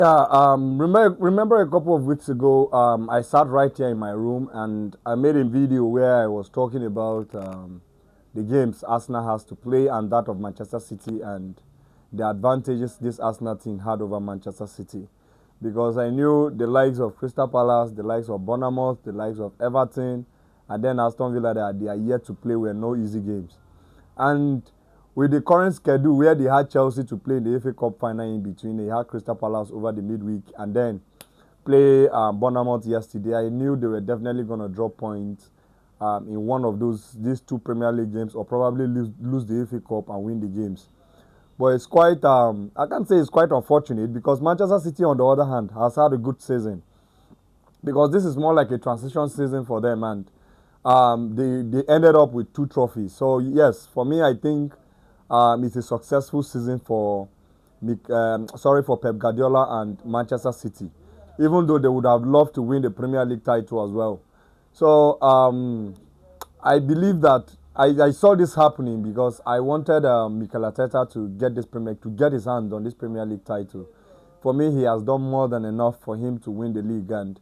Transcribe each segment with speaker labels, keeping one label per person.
Speaker 1: Yeah, remember a couple of weeks ago, I sat right here in my room and I made a video where I was talking about the games Arsenal has to play and that of Manchester City and the advantages this Arsenal team had over Manchester City. Because I knew the likes of Crystal Palace, the likes of Bournemouth, the likes of Everton, and then Aston Villa that they are yet to play were no easy games. And with the current schedule where they had Chelsea to play in the FA Cup final in between, they had Crystal Palace over the midweek and then play Bournemouth yesterday. I knew they were definitely going to drop points in one of these two Premier League games or probably lose the FA Cup and win the games. But it's quite, I can't say it's quite unfortunate because Manchester City, on the other hand, has had a good season because this is more like a transition season for them and they ended up with two trophies. So yes, for me, I think it's a successful season for for Pep Guardiola and Manchester City, even though they would have loved to win the Premier League title as well. So I believe that I saw this happening because I wanted Mikel Arteta to get his hand on this Premier League title. For me, he has done more than enough for him to win the league, and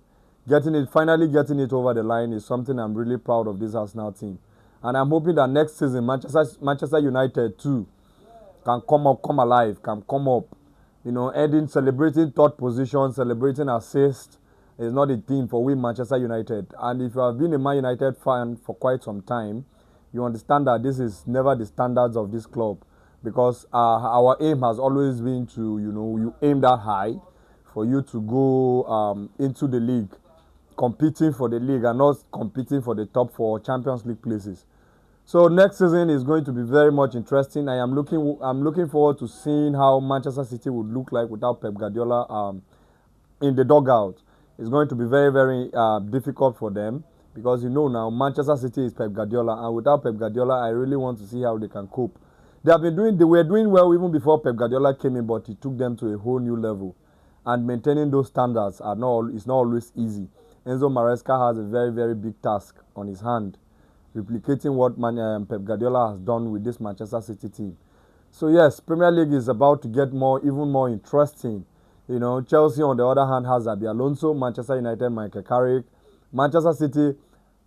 Speaker 1: finally getting it over the line is something I'm really proud of this Arsenal team. And I'm hoping that next season Manchester United too can come alive, can come up. You know, ending celebrating third position, celebrating assist is not a thing for we Manchester United. And if you have been a Man United fan for quite some time, you understand that this is never the standards of this club because our aim has always been to, you aim that high for you to go into the league competing for the league and not competing for the top four Champions League places. So next season is going to be very much interesting. I'm looking forward to seeing how Manchester City would look like without Pep Guardiola in the dugout. It's going to be very very difficult for them because now Manchester City is Pep Guardiola, and without Pep Guardiola, I really want to see how they can cope. They were doing well even before Pep Guardiola came in, but he took them to a whole new level, and maintaining those standards is not always easy. Enzo Maresca has a very very big task on his hand, replicating what Pep Guardiola has done with this Manchester City team. So yes, Premier League is about to get even more interesting. Chelsea on the other hand has Xabi Alonso, Manchester United Michael Carrick, Manchester City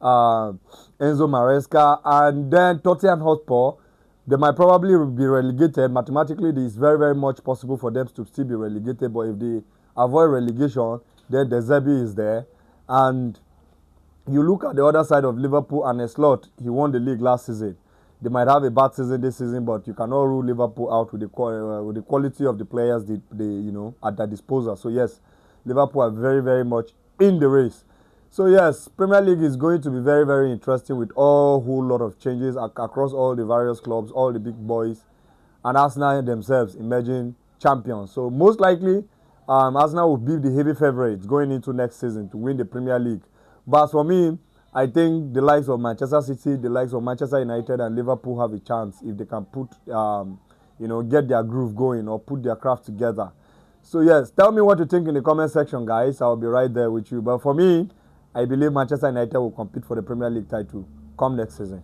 Speaker 1: Enzo Maresca, and then Tottenham Hotspur. They might probably be relegated. Mathematically, it is very very much possible for them to still be relegated. But if they avoid relegation, then De Zerbi is there, and you look at the other side of Liverpool and a slot, he won the league last season. They might have a bad season this season, but you cannot rule Liverpool out with the quality of the players at their disposal. So yes, Liverpool are very very much in the race. So yes, Premier League is going to be very very interesting with a whole lot of changes across all the various clubs, all the big boys, and Arsenal themselves emerging champions. So most likely, Arsenal will be the heavy favourites going into next season to win the Premier League. But for me, I think the likes of Manchester City, the likes of Manchester United and Liverpool have a chance if they can get their groove going or put their craft together. So yes, tell me what you think in the comment section, guys. I'll be right there with you. But for me, I believe Manchester United will compete for the Premier League title come next season.